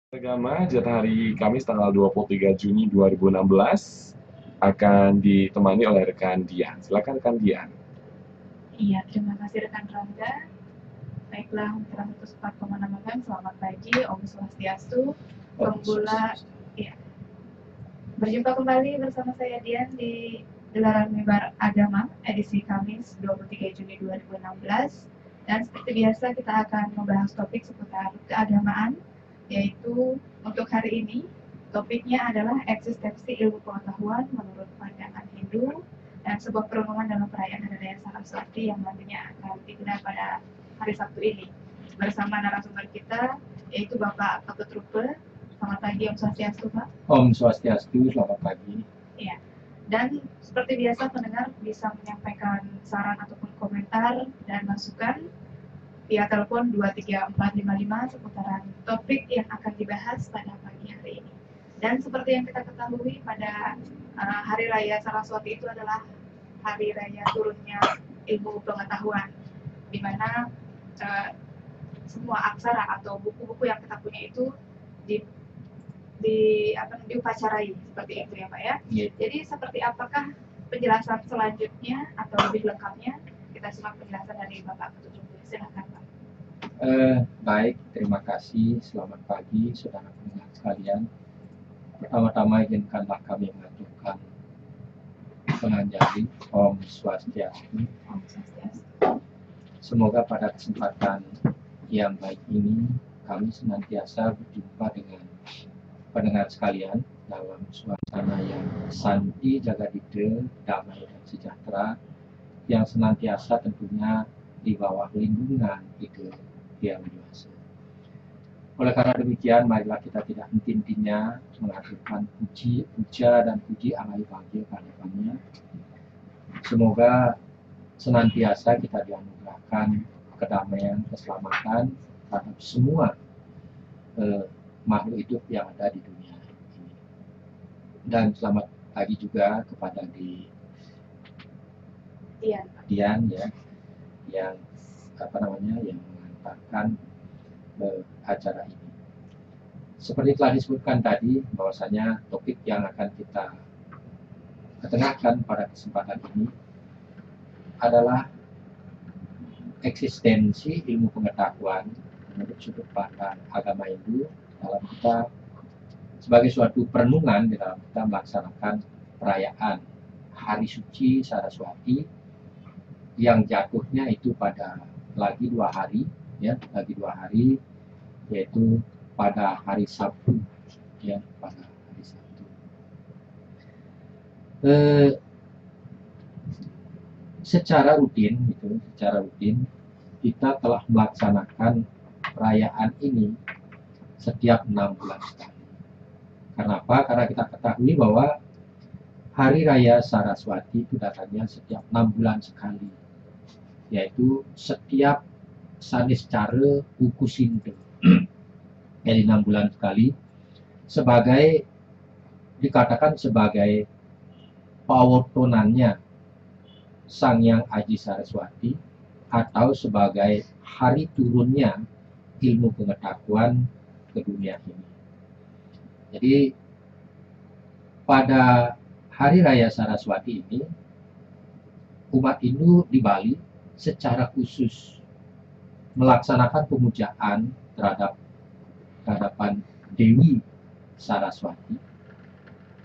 Agama jatah hari Kamis tanggal 23 Juni 2016 akan ditemani oleh rekan Dian. Silakan rekan Dian. Iya, terima kasih rekan Rangga. Baiklah, Mitra 104,6 FM, selamat pagi, Om Swastiastu. Pemula, ya. Berjumpa kembali bersama saya Dian di Gelaran Mimbar Agama edisi Kamis 23 Juni 2016. Dan seperti biasa kita akan membahas topik seputar keagamaan, yaitu untuk hari ini topiknya adalah eksistensi ilmu pengetahuan menurut pandangan Hindu dan sebuah perenungan dalam perayaan Hari Raya Saraswati yang nantinya akan digelar pada hari Sabtu ini bersama narasumber kita yaitu Bapak Ketut Rupe. Selamat pagi Om Swastiastu Pak. Om Swastiastu, selamat pagi. Ya. Dan seperti biasa pendengar bisa menyampaikan saran ataupun komentar dan masukan via telepon 23455 seputaran topik yang akan dibahas pada pagi hari ini. Dan seperti yang kita ketahui pada Hari Raya Saraswati itu adalah hari raya turunnya ilmu pengetahuan, di mana semua aksara atau buku-buku yang kita punya itu diupacarai seperti itu ya Pak ya. Yeah. Jadi seperti apakah penjelasan selanjutnya atau lebih lengkapnya kita simak penjelasan dari Bapak Ketut Rupe. Silakan Pak. Baik, terima kasih. Selamat pagi, saudara pendengar sekalian. Pertama-tama izinkanlah kami mengaturkan penganjali Om Swastiastu. Om Swastiastu. Semoga pada kesempatan yang baik ini kami senantiasa berjumpa dengan pendengar sekalian dalam suasana yang santi, jagadite, damai dan sejahtera, yang senantiasa tentunya di bawah lindungan Ide Yang Dewasa. Oleh karena demikian, marilah kita tidak henti-hentinya mengaturkan puja dan puji alahi bahagia kehadirannya. Semoga senantiasa kita dianugerahkan kedamaian, keselamatan terhadap semua makhluk hidup yang ada di dunia ini. Dan selamat pagi juga kepada Dian ya, yang yang mengantarkan acara ini. Seperti telah disebutkan tadi, bahwasanya topik yang akan kita ketengahkan pada kesempatan ini adalah eksistensi ilmu pengetahuan menurut sudut pandang agama Hindu dalam kita sebagai suatu perenungan di dalam kita melaksanakan perayaan Hari Suci Saraswati yang jatuhnya itu pada lagi 2 hari ya, yaitu pada hari Sabtu ya, pada hari Sabtu. Secara rutin kita telah melaksanakan perayaan ini setiap 6 bulan sekali. Kenapa? Karena kita ketahui bahwa Hari Raya Saraswati itu datangnya setiap 6 bulan sekali, yaitu setiap Saniscara Ukusinde. Jadi 6 bulan sekali, dikatakan sebagai pawotonannya Sang Yang Aji Saraswati, atau sebagai hari turunnya ilmu pengetahuan ke dunia ini. Jadi pada Hari Raya Saraswati ini, umat Hindu di Bali secara khusus melaksanakan pemujaan terhadapan Dewi Saraswati,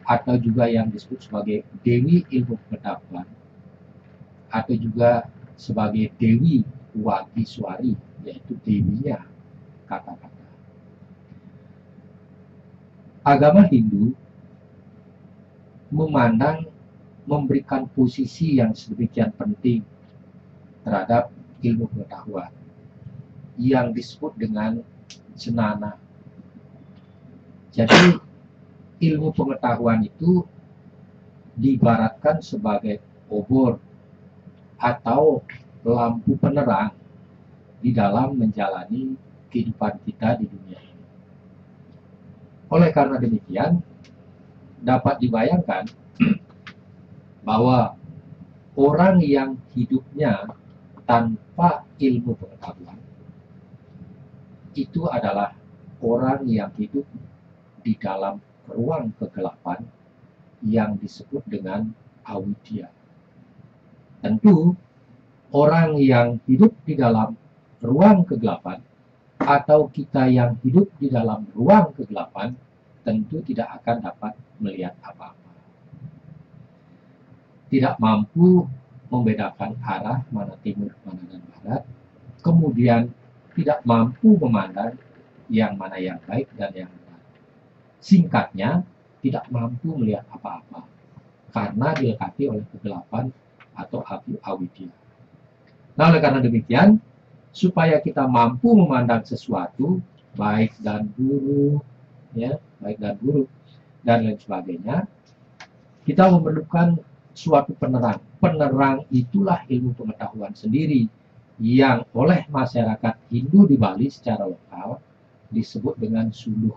atau juga yang disebut sebagai Dewi Ilmu Pengetahuan, atau juga sebagai Dewi Wagiswari, yaitu dewinya kata-kata. Agama Hindu memberikan posisi yang sedemikian penting terhadap ilmu pengetahuan yang disebut dengan jnana. Jadi ilmu pengetahuan itu diibaratkan sebagai obor atau lampu penerang di dalam menjalani kehidupan kita di dunia ini. Oleh karena demikian, dapat dibayangkan bahwa orang yang hidupnya tanpa ilmu pengetahuan itu adalah orang yang hidup di dalam ruang kegelapan yang disebut dengan avidya. Tentu orang yang hidup di dalam ruang kegelapan atau kita yang hidup di dalam ruang kegelapan tentu tidak akan dapat melihat apa-apa. Tidak mampu membedakan arah mana timur, mana dan barat. Kemudian tidak mampu memandang yang mana yang baik dan yang benar. Singkatnya, tidak mampu melihat apa-apa karena dilekati oleh kegelapan atau api avidya. Nah, oleh karena demikian, supaya kita mampu memandang sesuatu baik dan buruk, ya, baik dan buruk dan lain sebagainya, kita memerlukan suatu penerang. Penerang itulah ilmu pengetahuan sendiri yang oleh masyarakat Hindu di Bali secara lokal disebut dengan suluh.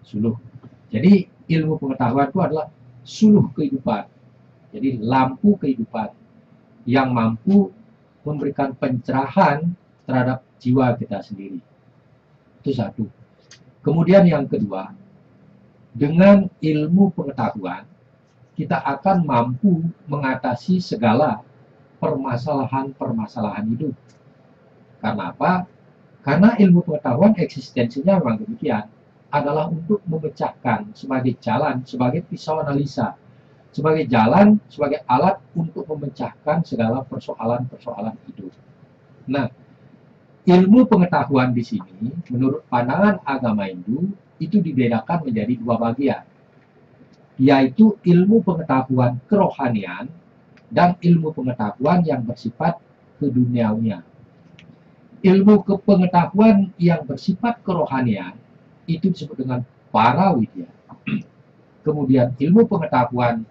Suluh. Jadi ilmu pengetahuan itu adalah suluh kehidupan. Jadi lampu kehidupan yang mampu memberikan pencerahan terhadap jiwa kita sendiri. Itu satu. Kemudian yang kedua, dengan ilmu pengetahuan, kita akan mampu mengatasi segala permasalahan-permasalahan hidup. Karena apa? Karena ilmu pengetahuan eksistensinya memang demikian. Adalah untuk memecahkan sebagai jalan, sebagai pisau analisa. Sebagai jalan, sebagai alat untuk memecahkan segala persoalan-persoalan hidup. Nah, ilmu pengetahuan di sini, menurut pandangan agama Hindu, itu dibedakan menjadi dua bagian, yaitu ilmu pengetahuan kerohanian dan ilmu pengetahuan yang bersifat keduniawian. Ilmu pengetahuan yang bersifat kerohanian itu disebut dengan parawidya. Kemudian ilmu pengetahuan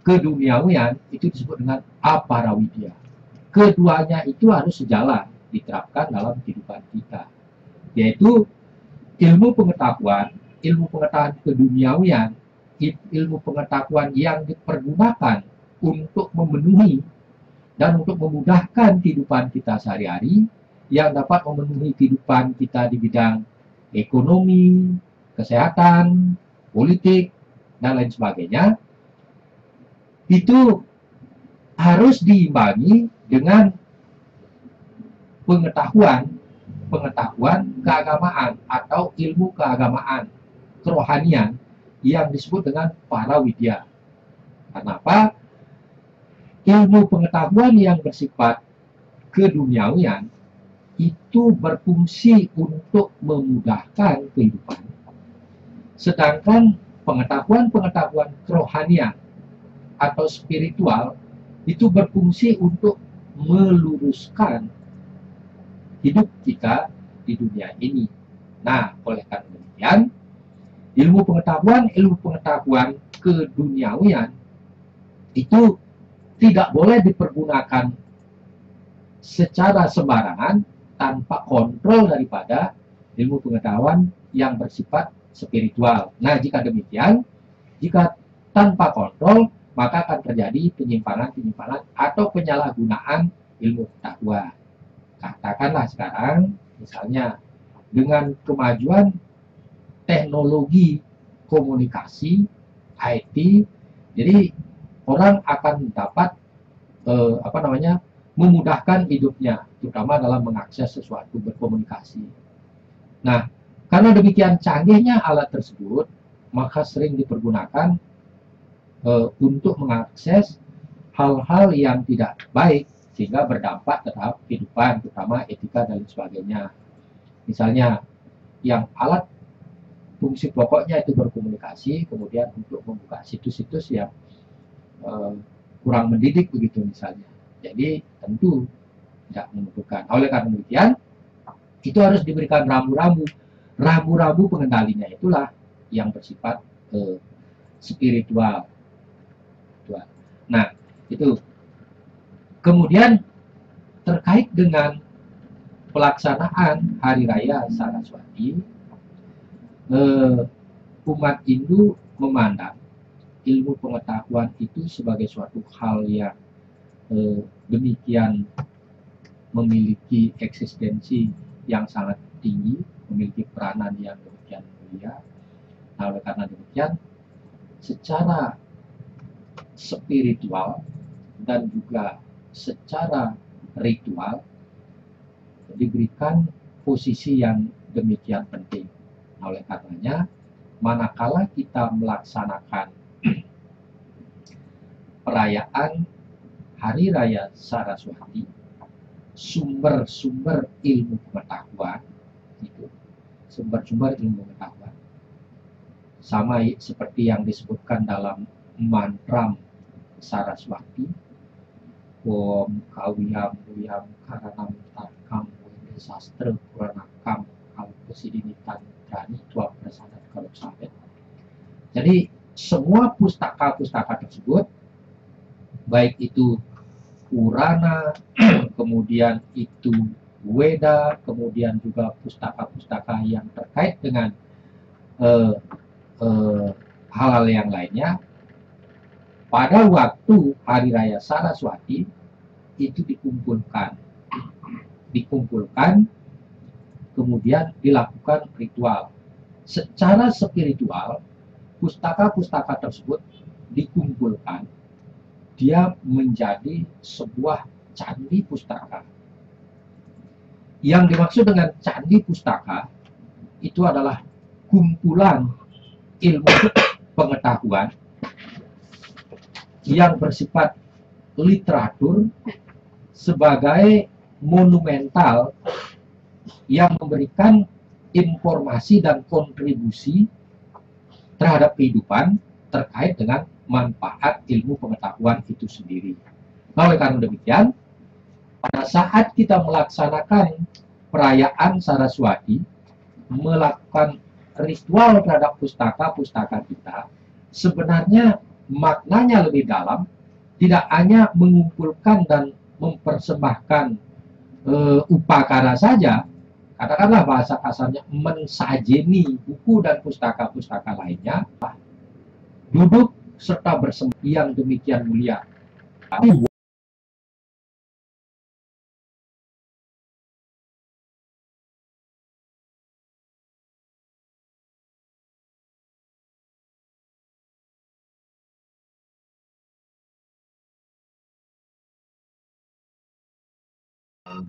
keduniawian itu disebut dengan aparawidya. Keduanya itu harus sejalan diterapkan dalam kehidupan kita, yaitu ilmu pengetahuan keduniawian, ilmu pengetahuan yang dipergunakan untuk memenuhi dan untuk memudahkan kehidupan kita sehari-hari, yang dapat memenuhi kehidupan kita di bidang ekonomi, kesehatan, politik, dan lain sebagainya, itu harus diimbangi dengan pengetahuan keagamaan atau ilmu keagamaan kerohanian yang disebut dengan parawidya. Kenapa? Ilmu pengetahuan yang bersifat keduniawian itu berfungsi untuk memudahkan kehidupan. Sedangkan pengetahuan kerohanian atau spiritual itu berfungsi untuk meluruskan hidup kita di dunia ini. Nah, oleh karena demikian, ilmu pengetahuan keduniawian itu tidak boleh dipergunakan secara sembarangan tanpa kontrol daripada ilmu pengetahuan yang bersifat spiritual. Nah, jika demikian, jika tanpa kontrol, maka akan terjadi penyimpangan atau penyalahgunaan ilmu pengetahuan. Katakanlah sekarang, misalnya dengan kemajuan teknologi komunikasi, IT, jadi orang akan dapat memudahkan hidupnya, terutama dalam mengakses sesuatu, berkomunikasi. Nah, karena demikian canggihnya alat tersebut, maka sering dipergunakan untuk mengakses hal-hal yang tidak baik, sehingga berdampak terhadap kehidupan, terutama etika dan sebagainya. Misalnya, yang alat fungsi pokoknya itu berkomunikasi, kemudian untuk membuka situs-situs yang kurang mendidik begitu misalnya. Jadi tentu tidak menentukan. Oleh karena demikian, itu harus diberikan rambu-rambu. Rambu-rambu pengendalinya itulah yang bersifat spiritual. Nah, itu. Kemudian terkait dengan pelaksanaan Hari Raya Saraswati, umat Hindu memandang ilmu pengetahuan itu sebagai suatu hal yang demikian memiliki eksistensi yang sangat tinggi, memiliki peranan yang demikian mulia. Nah, oleh karena demikian, secara spiritual dan juga secara ritual diberikan posisi yang demikian penting. Nah, oleh karenanya, manakala kita melaksanakan perayaan Hari Raya Saraswati, sumber-sumber ilmu pengetahuan itu, sumber-sumber ilmu pengetahuan sama seperti yang disebutkan dalam mantra Saraswati, Om Kawiyam Wiyam Karanam Tarkam Wende Sastra Puranakam Kalpesidinitan Trani Tua Prasadat Kaluk Sabet. Jadi semua pustaka-pustaka tersebut, baik itu Purana, kemudian itu Weda, kemudian juga pustaka-pustaka yang terkait dengan hal-hal yang lainnya, pada waktu Hari Raya Saraswati itu dikumpulkan, kemudian dilakukan ritual. Secara spiritual, pustaka-pustaka tersebut dikumpulkan, dia menjadi sebuah candi pustaka. Yang dimaksud dengan candi pustaka itu adalah kumpulan ilmu pengetahuan yang bersifat literatur sebagai monumental yang memberikan informasi dan kontribusi terhadap kehidupan terkait dengan manfaat ilmu pengetahuan itu sendiri. Nah, oleh karena demikian, pada saat kita melaksanakan perayaan Saraswati, melakukan ritual terhadap pustaka-pustaka kita, sebenarnya maknanya lebih dalam, tidak hanya mengumpulkan dan mempersembahkan upakara saja, katakanlah bahasa kasarnya mensajeni buku dan pustaka-pustaka lainnya, duduk serta bersembah yang demikian mulia.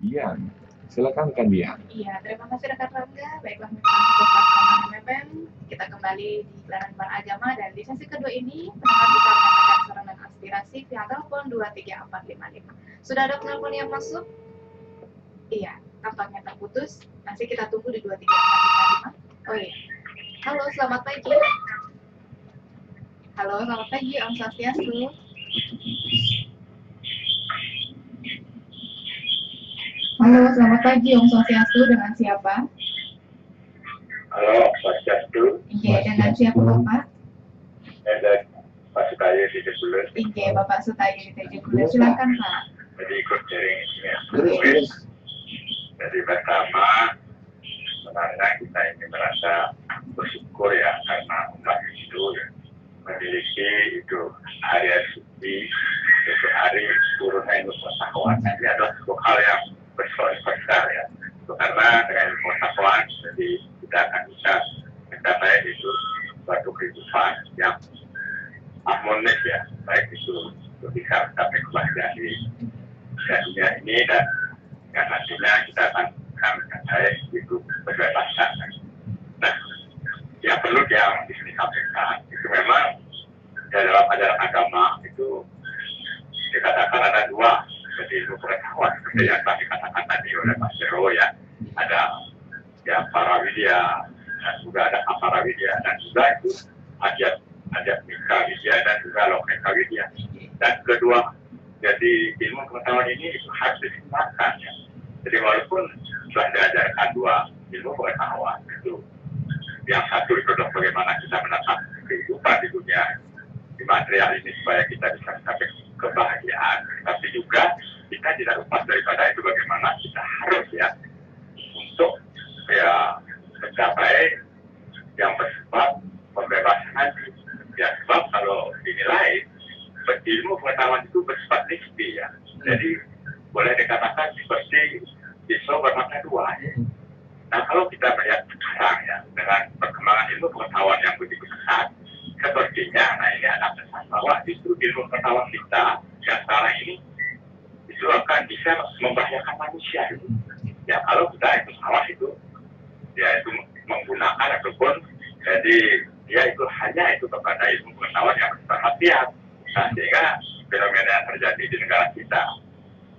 Dian, silakan rekan Dian. Iya, terima kasih rekan Rangga. Baiklah, Mitra FM, kita kembali di Gelaran Beragama dan di sesi kedua ini pendengar bisa menyampaikan saran dan aspirasi via telepon 23455. Sudah ada penelpon yang masuk? Iya, tampaknya terputus. Nanti kita tunggu di 23455. Oh iya. Halo, selamat pagi. Halo, selamat pagi. Om Swastiastu. Halo, selamat pagi Om Swastiastu, dengan siapa? Halo, Swastiastu. Iya, dengan siapa Bapak? Ada Pak Sutayo di Tegulen. Iya, Bapak Sutayo di Tegulen. Silakan Pak. Jadi ikut sharing ini. Jadi pertama, sebenarnya kita ini merasa bersyukur ya karena umat Hindu memiliki itu hari suci, itu hari turunnya ilmu pengetahuan. Ini adalah sebuah hal yang besar ya. Itu karena dengan ilmu pengetahuan, jadi kita akan bisa mencapai itu suatu kehidupan yang harmonis ya, baik itu bisa mencapai kebahagiaan di dunia ini dan yang nantinya kita akan mencapai hidup berbebas. Nah, yang perlu yang di sini sampaikan itu memang ya, dalam ajaran agama itu dikatakan ada dua jadi ilmu pengetahuan seperti yang tadi dikatakan tadi oleh Mas Zero ya, ada ya Parawidya dan juga ada Aparawidya dan juga itu ada Mika Widya dan juga Lokeka Widya. Dan kedua, jadi ilmu pengetahuan ini itu harus ditingkatkan ya. Jadi walaupun sudah diajarkan dua ilmu pengetahuan itu, yang satu itu adalah bagaimana kita menatap kehidupan di dunia di material ini supaya kita bisa mencapai kebahagiaan, tapi juga kita tidak lepas daripada itu bagaimana kita harus ya untuk ya mencapai yang bersifat pembebasan hati. Ya sebab kalau dinilai ilmu pengetahuan itu bersifat nisbi ya. Jadi boleh dikatakan seperti pisau bermata dua. Nah kalau kita melihat begitu besar. Sepertinya, nah ini ada pesan bahwa justru ilmu pengetahuan kita yang sekarang ini itu akan bisa membahayakan manusia. Ya kalau kita itu salah itu, ya itu menggunakan ataupun jadi dia itu hanya itu kepada ilmu pengetahuan yang berhati-hati. Nah sehingga fenomena yang terjadi di negara kita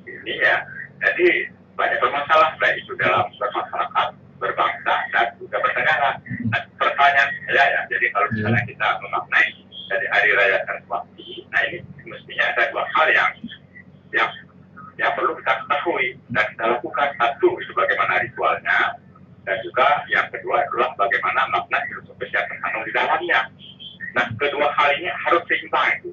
ini ya, jadi banyak permasalahan baik itu dalam bermasyarakat, berbangsa dan juga bernegara. Nah, pertanyaan saya ya, jadi kalau misalnya kita memaknai dari hari raya Saraswati, nah ini mestinya ada dua hal yang perlu kita ketahui dan kita lakukan. Satu itu bagaimana ritualnya, dan juga yang kedua adalah bagaimana makna filosofis yang terkandung di dalamnya. Nah kedua hal ini harus seimbang itu.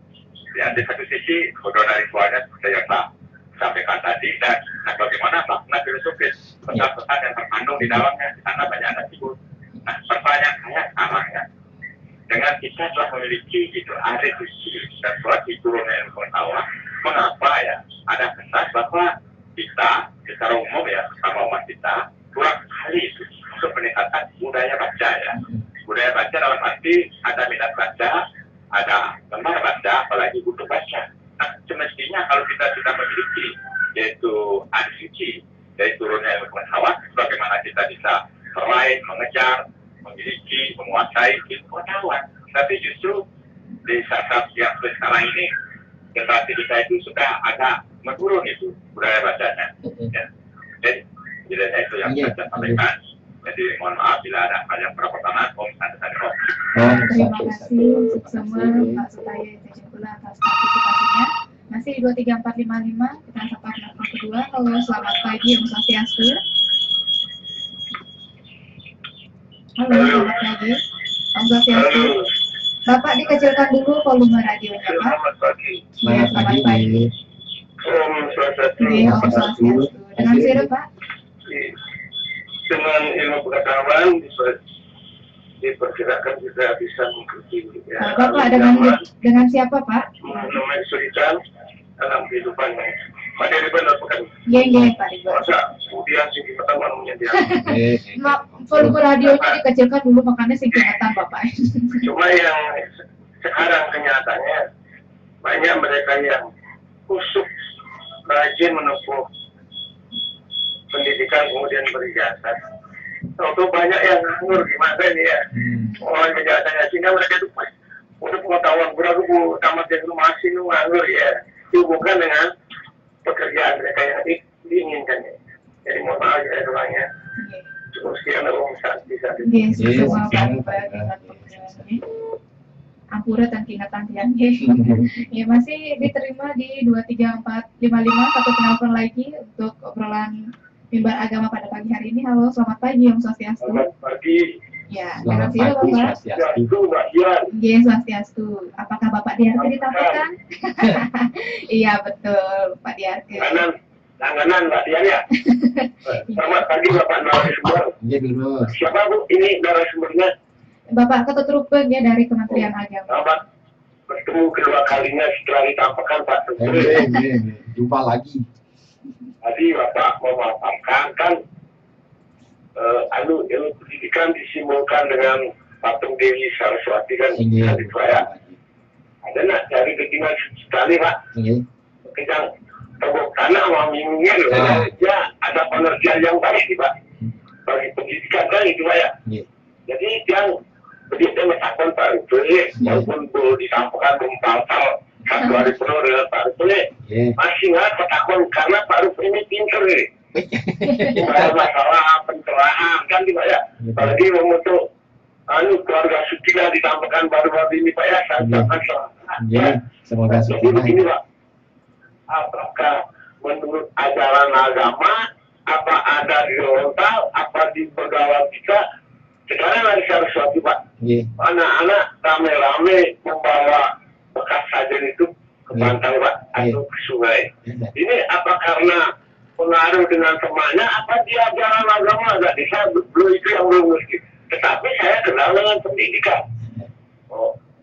Ya, di satu sisi kodona ritualnya seperti yang saya sampaikan tadi, dan bagaimana makna filosofis pesan-pesan yang terkandung di dalamnya, di sana banyak ada figur. Nah pertanyaan saya sekarang ya, dengan kita telah memiliki itu ada suci dan suatu turunnya ilmu pengetahuan, mengapa ya ada kesan bahwa kita secara umum ya sama umat kita kurang sekali itu untuk peningkatan budaya baca ya. Budaya baca dalam arti ada minat baca, ada gemar baca, apalagi butuh baca. Nah semestinya kalau kita sudah memiliki yaitu ada suci dari turunnya ilmu pengetahuan, bagaimana kita bisa meraih, mengejar, memiliki, menguasai ilmu pengetahuan. Tapi justru di saat yang sekarang ini generasi kita itu sudah agak menurun itu budaya bacanya. Ya. Jadi itu yang saya sampaikan. Jadi mohon maaf bila ada hal yang kurang berkenan. Terima kasih untuk semua Pak Sutaya Tejepula atas partisipasinya. Masih di 23455 kita sapa penelpon kedua. Halo, selamat pagi, Om Swastiastu. Halo, selamat pagi, Om Swastiastu. Bapak dikecilkan dulu volume radionya, Pak. Selamat pagi. Iya, selamat pagi. Om Swastiastu. Iya, Om Swastiastu. Dengan siapa, Pak? Dengan ilmu pengetahuan diperkirakan juga bisa mengikuti ya, Bapak dengan siapa, Pak? Mengenai kesulitan dalam kehidupan. Pak Dari benar bukan? Iya, Pak Ridwan. Masa kemudian sih pengetahuan menyediakan. Volume radionya dikecilkan dulu, makanya singkatan, Bapak. Cuma yang sekarang kenyataannya banyak mereka yang kusuk, rajin menempuh pendidikan kemudian berijazah. Tentu banyak yang nganggur gimana ini ya. Orang penjelasannya sehingga mereka itu udah pengetahuan berapa tamat yang masih nganggur ya. Dihubungkan dengan pekerjaan mereka yang diinginkan ya. Jadi mohon maaf ya orangnya. Cukup sekian Om bisa. Semua Pak Ampura dan ingatan yang ya masih diterima di 23455 satu penelpon lagi untuk obrolan mimbar agama pada pagi hari ini. Halo, selamat pagi Om Swastiastu. Selamat pagi. Ya, Selamat terima kasih pagi, Bapak. Swastiastu. Mbak Dian. Iya, Swastiastu. Apakah Bapak Diarke ditampilkan? Iya, betul, Pak Diarke. Langganan Mbak Dian ya. Selamat pagi Bapak narasumber. Iya dulu. Siapa Bu ini narasumbernya? Bapak Ketut Rupeng ya dari Kementerian Agama. Selamat bertemu kedua kalinya setelah ditampilkan Pak Menteri. Jumpa lagi. Tadi Bapak memaparkan kan ilmu pendidikan disimbolkan dengan patung Dewi Saraswati kan tadi saya. Ada nak dari ketinggalan sekali Pak. Kita tebuk tanah sama minggunya loh. Ya ada pengertian yang baik nih Pak. Bagi pendidikan kan itu Pak ya. Jadi yang begitu melakukan Pak Rupeli maupun boleh disampaikan membantal satu hari penuh dengan Pak Rupeli masih nggak ketakuan karena Pak Rupeli ini pintar nih. Masalah pencerahan kan Pak ya. Apalagi membentuk keluarga Sutina ditampilkan baru-baru ini Pak ya. Semoga Jadi begini Pak. Apakah menurut ajaran agama, apa ada di Rontal, apa di Begawan kita, sekarang ada Saraswati Pak. Anak-anak rame-rame membawa bekas sajen itu ke pantai Pak, atau ke sungai. Ini apa karena pengaruh dengan temannya, apa di ajaran agama agak bisa, belum itu yang belum ngerti. Tetapi saya kenal dengan pendidikan.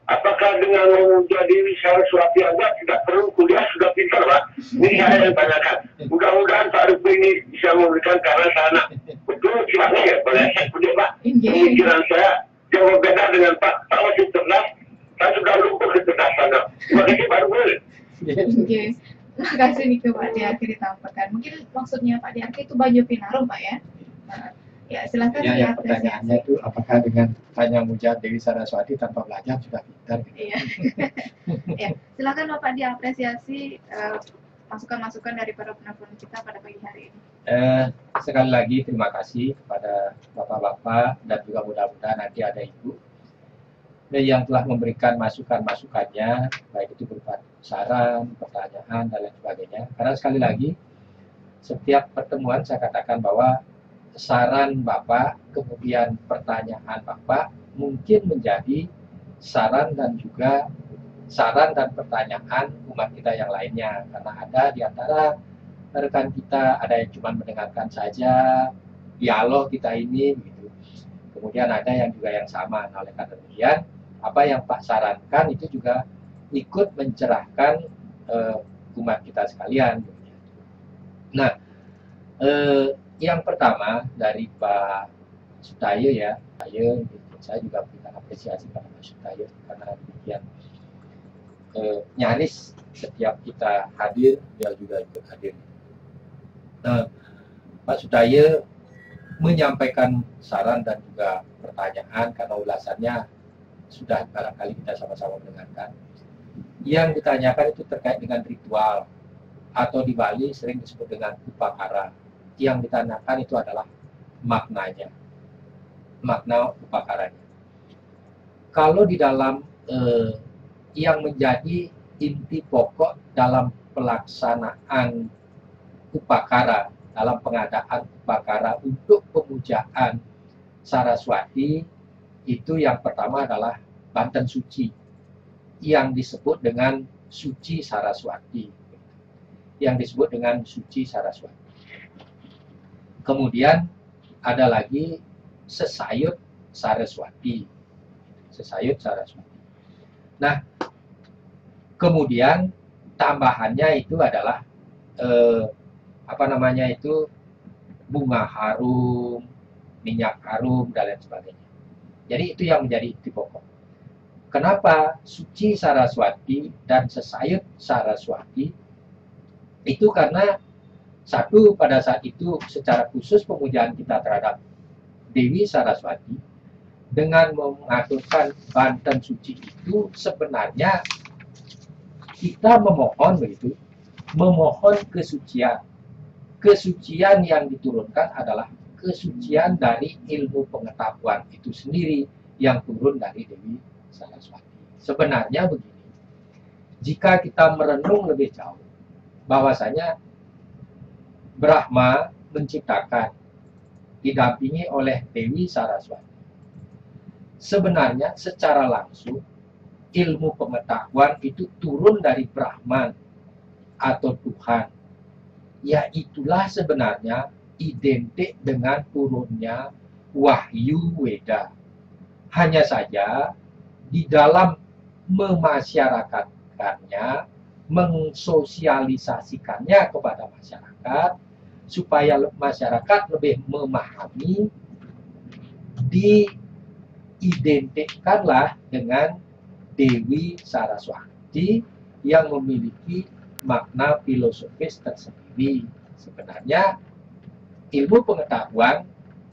Apakah dengan menjadi Saraswati aja tidak perlu kuliah sudah pintar Pak? Ini saya yang tanyakan. Mudah-mudahan Pak Rupi ini bisa memberikan karena sana betul silahkan ya boleh saya kuliah Pak. Pemikiran saya jauh beda dengan Pak makin tenang, saya sudah lupa kecerdasan. Bagi baru. Oke. Terima kasih nih ke Pak Diarke ditampilkan. Mungkin maksudnya Pak Diarke itu Banyu Pinarum, Pak ya? Nah, ya silakan Ya, yang diapresiasi. pertanyaannya itu apakah dengan tanya mujad Dewi Saraswati tanpa belajar sudah pintar? Iya. Ya, silakan Bapak diapresiasi masukan-masukan dari para penonton kita pada pagi hari ini. Sekali lagi terima kasih kepada bapak-bapak dan juga mudah-mudahan nanti ada ibu yang telah memberikan masukan-masukannya, baik itu berupa saran, pertanyaan, dan lain sebagainya. Karena sekali lagi, setiap pertemuan saya katakan bahwa saran Bapak, kemudian pertanyaan Bapak, mungkin menjadi saran dan pertanyaan umat kita yang lainnya. Karena ada di antara rekan kita, ada yang cuma mendengarkan saja, dialog kita ini, begitu. Kemudian ada yang juga yang sama. Nah, oleh karena demikian, apa yang Pak sarankan itu juga ikut mencerahkan umat kita sekalian. Nah, yang pertama dari Pak Sutayo ya, saya juga berikan apresiasi pada Pak Sutayo karena demikian nyaris setiap kita hadir, dia juga ikut hadir. Pak Sutayo menyampaikan saran dan juga pertanyaan karena ulasannya sudah barangkali kita sama-sama mendengarkan. Yang ditanyakan itu terkait dengan ritual atau di Bali sering disebut dengan upakara. Yang ditanyakan itu adalah maknanya, makna upakaranya. Kalau di dalam yang menjadi inti pokok dalam pelaksanaan upakara, dalam pengadaan upakara untuk pemujaan Saraswati, itu yang pertama adalah Banten Suci yang disebut dengan Suci Saraswati, yang disebut dengan Suci Saraswati. Kemudian ada lagi Sesayut Saraswati, Sesayut Saraswati. Nah, kemudian tambahannya itu adalah bunga harum, minyak harum, dan lain sebagainya. Jadi itu yang menjadi inti pokok. Kenapa Suci Saraswati dan Sesayut Saraswati? Itu karena satu, pada saat itu secara khusus pemujaan kita terhadap Dewi Saraswati dengan mengaturkan Banten Suci itu sebenarnya kita memohon begitu, memohon kesucian. Kesucian yang diturunkan adalah kesucian dari ilmu pengetahuan itu sendiri yang turun dari Dewi Saraswati. Sebenarnya begini, jika kita merenung lebih jauh, bahwasanya Brahma menciptakan didampingi oleh Dewi Saraswati. Sebenarnya secara langsung ilmu pengetahuan itu turun dari Brahman atau Tuhan. Ya itulah sebenarnya identik dengan turunnya Wahyu Weda. Hanya saja di dalam memasyarakatkannya, mensosialisasikannya kepada masyarakat, supaya masyarakat lebih memahami, diidentikanlah dengan Dewi Saraswati yang memiliki makna filosofis tersendiri. Sebenarnya ilmu pengetahuan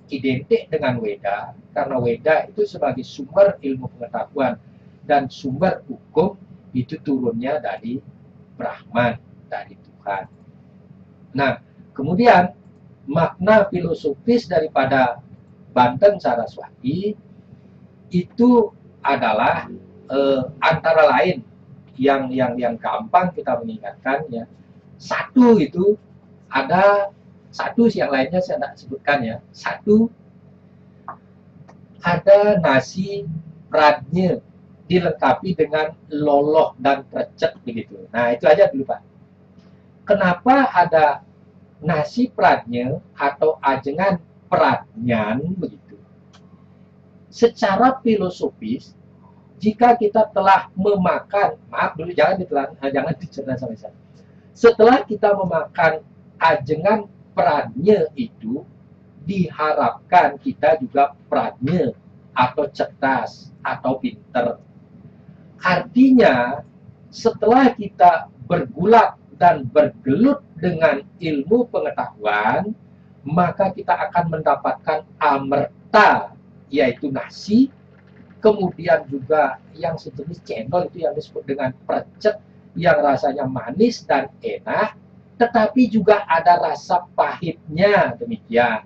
identik dengan Weda, karena Weda itu sebagai sumber ilmu pengetahuan dan sumber hukum itu turunnya dari Brahman, dari Tuhan. Nah, kemudian makna filosofis daripada Banten Saraswati itu adalah antara lain yang gampang kita mengingatkan ya. Satu itu ada satu, yang lainnya saya tidak sebutkan ya. Satu, ada nasi pradnya dilengkapi dengan loloh dan precet begitu. Nah, itu aja dulu Pak. Kenapa ada nasi pradnya atau ajengan pradnyan begitu? Secara filosofis, jika kita telah memakan, maaf dulu jangan dicerna sampai sana. Setelah kita memakan ajengan pradnya itu, diharapkan kita juga pradnya atau cerdas, atau pinter. Artinya, setelah kita bergulat dan bergelut dengan ilmu pengetahuan, maka kita akan mendapatkan amerta, yaitu nasi, kemudian juga yang sejenis cendol itu yang disebut dengan percet, yang rasanya manis dan enak, tetapi juga ada rasa pahitnya, demikian.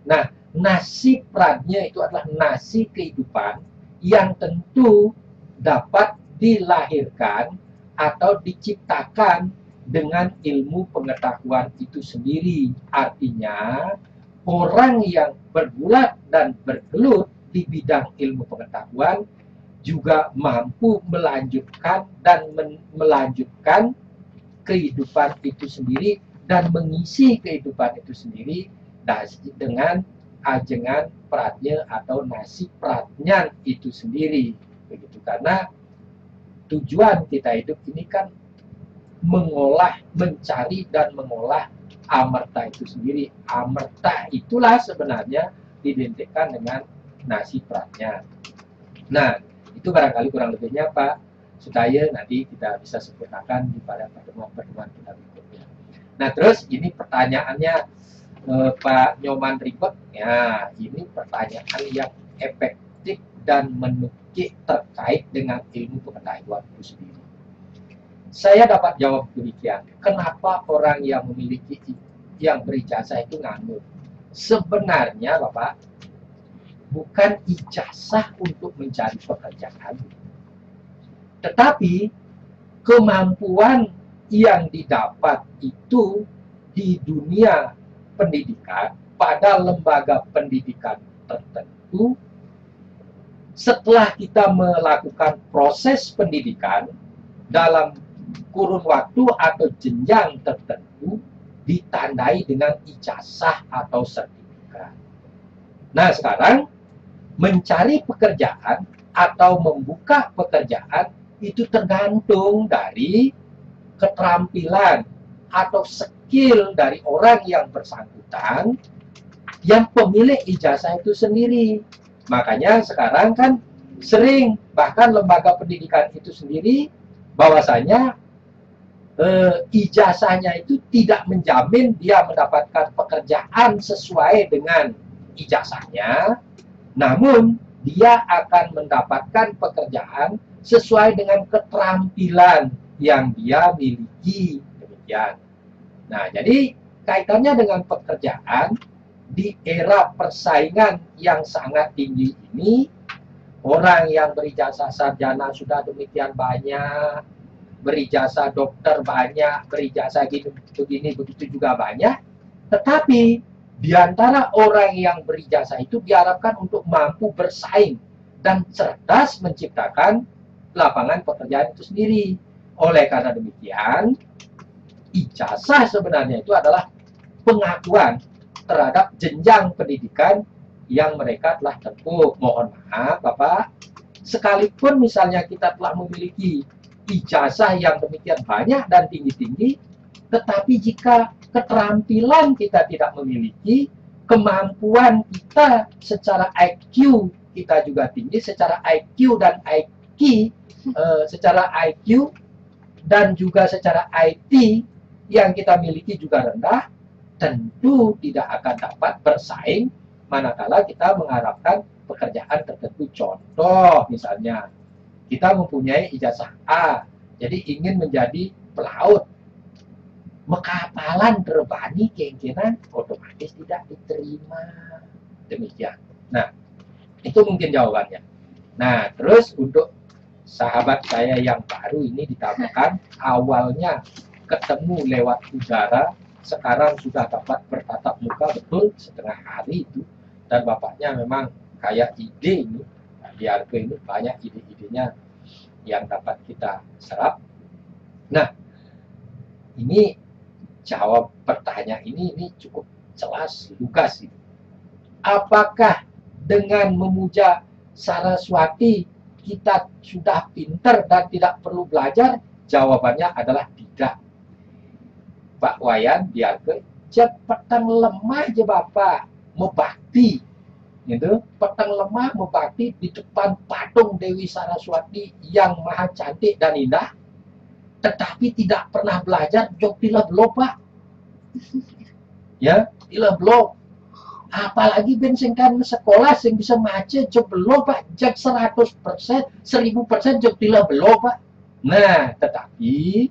Nah, nasi pradnya itu adalah nasi kehidupan yang tentu dapat dilahirkan atau diciptakan dengan ilmu pengetahuan itu sendiri. Artinya, orang yang bergulat dan bergelut di bidang ilmu pengetahuan juga mampu melanjutkan dan melanjutkan kehidupan itu sendiri dan mengisi kehidupan itu sendiri dengan ajengan pradnya atau nasi pradnya itu sendiri. Begitu, karena tujuan kita hidup ini kan mengolah, mencari dan mengolah amerta itu sendiri. Amerta itulah sebenarnya diidentikan dengan nasi pradnya. Nah, itu barangkali kurang lebihnya Pak, supaya nanti kita bisa sempurnakan di pada pertemuan-pertemuan kita berikutnya. Nah, terus ini pertanyaannya Pak Nyoman Ribet. Ya, ini pertanyaan yang efektif dan menukik terkait dengan ilmu pengetahuan itu sendiri. Saya dapat jawab demikian. Kenapa orang yang memiliki yang berijazah itu nganggur? Sebenarnya Bapak, bukan ijazah untuk mencari pekerjaan, tetapi kemampuan yang didapat itu di dunia pendidikan pada lembaga pendidikan tertentu. Setelah kita melakukan proses pendidikan dalam kurun waktu atau jenjang tertentu, ditandai dengan ijazah atau sertifikat. Nah, sekarang mencari pekerjaan atau membuka pekerjaan itu tergantung dari keterampilan atau skill dari orang yang bersangkutan yang pemilik ijazah itu sendiri. Makanya sekarang kan sering bahkan lembaga pendidikan itu sendiri bahwasanya ijazahnya itu tidak menjamin dia mendapatkan pekerjaan sesuai dengan ijazahnya, namun dia akan mendapatkan pekerjaan sesuai dengan keterampilan yang dia miliki, demikian. Nah, jadi kaitannya dengan pekerjaan di era persaingan yang sangat tinggi ini, orang yang berijazah sarjana sudah demikian banyak, berijazah dokter banyak, berijazah begini begitu juga banyak, tetapi di antara orang yang berijazah itu diharapkan untuk mampu bersaing dan cerdas menciptakan lapangan pekerjaan itu sendiri. Oleh karena demikian, ijazah sebenarnya itu adalah pengakuan terhadap jenjang pendidikan yang mereka telah tempuh. Mohon maaf Bapak, sekalipun misalnya kita telah memiliki ijazah yang demikian banyak dan tinggi-tinggi, tetapi jika keterampilan kita tidak memiliki, kemampuan kita secara IQ kita juga tinggi, secara IQ dan IQ, secara IQ dan juga secara IT yang kita miliki juga rendah, tentu tidak akan dapat bersaing manakala kita mengharapkan pekerjaan tertentu. Contoh misalnya, kita mempunyai ijazah A, jadi ingin menjadi pelaut, mekapalan terbani kengkenan otomatis tidak diterima, demikian. Nah, itu mungkin jawabannya. Nah, terus untuk sahabat saya yang baru ini ditambahkan, awalnya ketemu lewat udara, sekarang sudah dapat bertatap muka, betul setengah hari itu, dan bapaknya memang kayak ide ini, di Argo ini banyak ide-idenya yang dapat kita serap. Nah, ini jawab pertanyaan ini cukup jelas, lugas. Apakah dengan memuja Saraswati kita sudah pinter dan tidak perlu belajar? Jawabannya adalah tidak. Pak Wayan, biar ke cepetan lemah aja Bapak, mau bakti. Itu petang lemah membakti di depan patung Dewi Saraswati yang maha cantik dan indah, tetapi tidak pernah belajar jok tila belum Pak. Ya, tila belum. Apalagi bensengkan sekolah yang bisa maca jok belum Pak, jak 100%, 1000% jok tila belum Pak. Nah, tetapi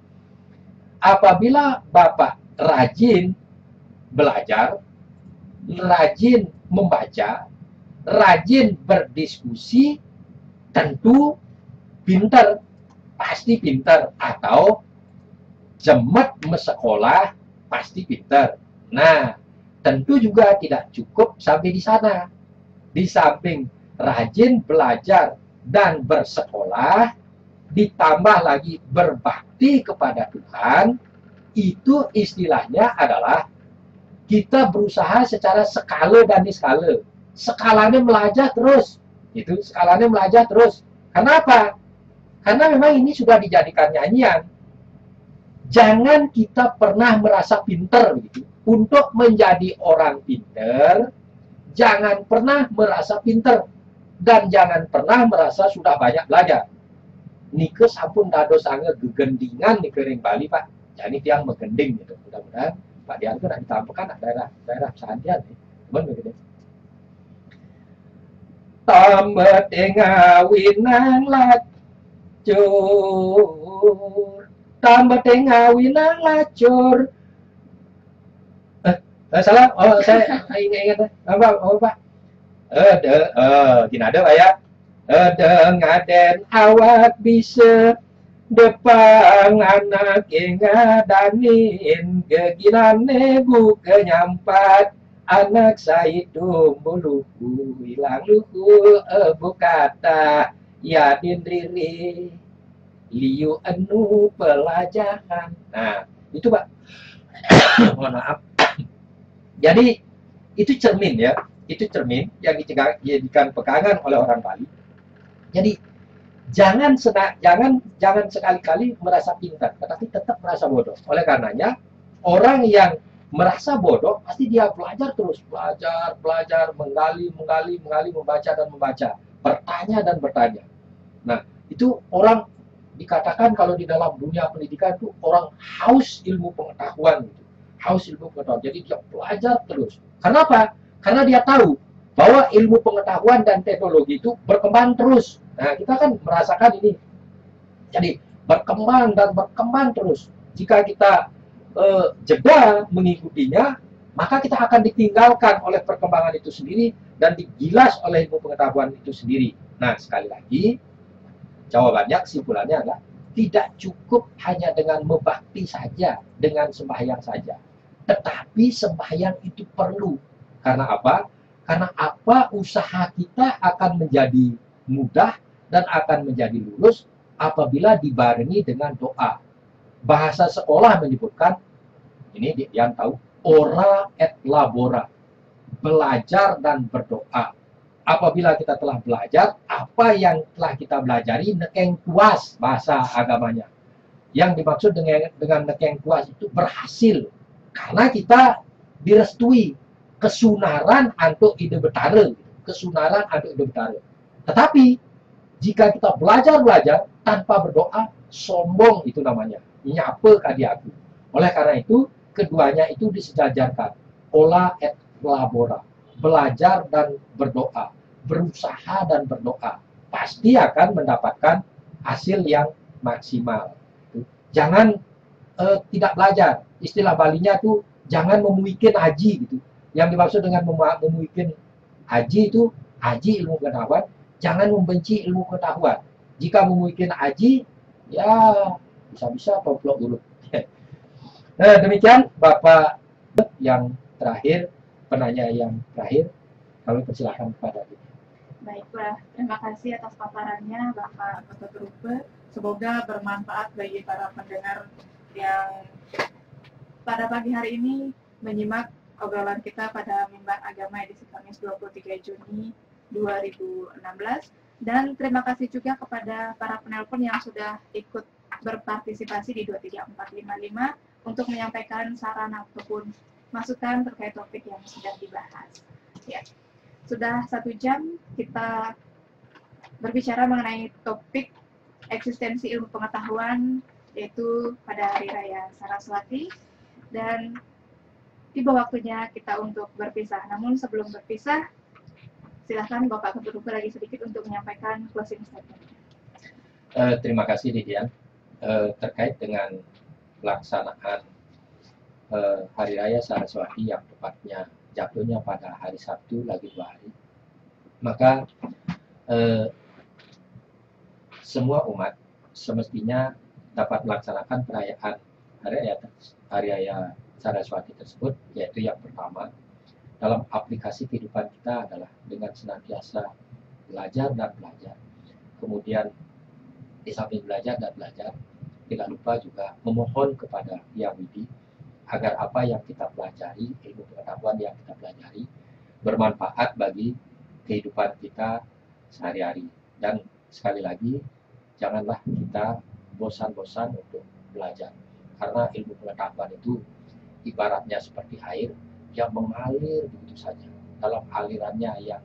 apabila Bapak rajin belajar, rajin membaca, rajin berdiskusi, tentu pinter, pasti pinter, atau jemet sekolah pasti pinter. Nah, tentu juga tidak cukup sampai di sana. Di samping rajin belajar dan bersekolah, ditambah lagi berbakti kepada Tuhan, itu istilahnya adalah kita berusaha secara skala dan niskala. Skalanya belajar terus. Itu skalanya belajar terus. Kenapa? Karena memang ini sudah dijadikan nyanyian. Jangan kita pernah merasa pinter begitu. Untuk menjadi orang pinter, jangan pernah merasa pinter dan jangan pernah merasa sudah banyak belajar. Nike sampun dados sange gegendingan nih kering Bali Pak. Jadi tiang megending gitu. Mudah-mudahan Pak Dian itu nak ditampilkan daerah Sandian nih. Cuman begitu. Tamet ngawinang lacur, tamet ngawinang lacur. Salah. Oh, saya ingat apa Pak? Tidak ada Pak ya. Ngaden awak bisa depan anak ngadanin kegilane buka nyampat. Anak saya itu muluku hilang luku kata ya dindriri liu anu pelajaran. Nah itu Pak. Mohon maaf. Jadi itu cermin ya, itu cermin yang dijadikan pegangan oleh orang Bali. Jadi jangan sekali-kali merasa pintar, tetapi tetap merasa bodoh. Oleh karenanya orang yang merasa bodoh, pasti dia belajar terus, belajar, menggali, membaca dan membaca, bertanya dan bertanya. Nah, itu orang dikatakan kalau di dalam dunia pendidikan itu orang haus ilmu pengetahuan, gitu. Haus ilmu pengetahuan. Jadi dia belajar terus. Kenapa? Karena dia tahu bahwa ilmu pengetahuan dan teknologi itu berkembang terus. Nah, kita kan merasakan ini. Jadi berkembang dan berkembang terus. Jika kita jeda mengikutinya, maka kita akan ditinggalkan oleh perkembangan itu sendiri dan digilas oleh ilmu pengetahuan itu sendiri. Nah, sekali lagi, jawabannya, kesimpulannya adalah tidak cukup hanya dengan membakti saja, dengan sembahyang saja. Tetapi sembahyang itu perlu. Karena apa? Karena apa usaha kita akan menjadi mudah dan akan menjadi lurus apabila dibarengi dengan doa. Bahasa sekolah menyebutkan, ini yang tahu, ora et labora, belajar dan berdoa. Apabila kita telah belajar, apa yang telah kita belajari nekeng puas bahasa agamanya. Yang dimaksud dengan nekeng puas itu berhasil, karena kita direstui kesunaran antuk ide betara, kesunaran antuk ide betara. Tetapi jika kita belajar tanpa berdoa, sombong itu namanya. Nyapa kadi aku. Oleh karena itu, keduanya itu disejajarkan. Ola et labora. Belajar dan berdoa. Berusaha dan berdoa. Pasti akan mendapatkan hasil yang maksimal. Jangan tidak belajar. Istilah Balinya itu jangan memuikin haji gitu. Yang dimaksud dengan memuikin haji itu, haji ilmu pengetahuan. Jangan membenci ilmu pengetahuan. Jika memuikin haji, ya bisa-bisa toplok dulu. Nah, demikian Bapak yang terakhir, penanya yang terakhir, kami persilahkan kepada Ibu. Baiklah, terima kasih atas paparannya Bapak Ketua Grupe. Semoga bermanfaat bagi para pendengar yang pada pagi hari ini menyimak obrolan kita pada Mimbar Agama edisi Kamis 23 Juni 2016. Dan terima kasih juga kepada para penelpon yang sudah ikut berpartisipasi di 23455 untuk menyampaikan saran ataupun masukan terkait topik yang sedang dibahas. Ya. Sudah 1 jam kita berbicara mengenai topik eksistensi ilmu pengetahuan, yaitu pada Hari Raya Saraswati, dan tiba waktunya kita untuk berpisah. Namun sebelum berpisah, silahkan Bapak Ketua lagi sedikit untuk menyampaikan closing statement. Terima kasih Didian. Terkait dengan pelaksanaan Hari Raya Saraswati yang tepatnya jatuhnya pada hari Sabtu lagi 2 hari, maka semua umat semestinya dapat melaksanakan perayaan Hari Raya Saraswati tersebut, yaitu yang pertama, dalam aplikasi kehidupan kita adalah dengan senantiasa belajar dan belajar. Kemudian di samping belajar dan belajar, tidak lupa juga memohon kepada Yang Widi agar apa yang kita pelajari, ilmu pengetahuan yang kita pelajari, bermanfaat bagi kehidupan kita sehari-hari. Dan sekali lagi, janganlah kita bosan-bosan untuk belajar, karena ilmu pengetahuan itu ibaratnya seperti air yang mengalir begitu saja dalam alirannya yang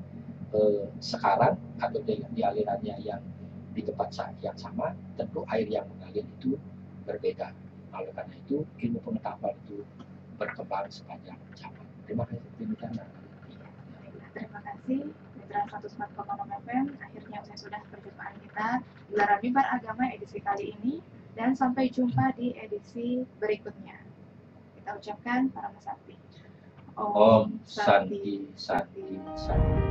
sekarang atau di alirannya yang di tempat yang sama. Tentu air yang mengalir itu berbeda. Oleh karena itu, ilmu pengetahuan itu berkembang sepanjang zaman. Terima kasih. Terima kasih. Mitra 104,6 FM, akhirnya usai sudah perjumpaan kita gelaran Mimbar Agama edisi kali ini, dan sampai jumpa di edisi berikutnya. Kita ucapkan para sakti. Om Santi Santi Santi.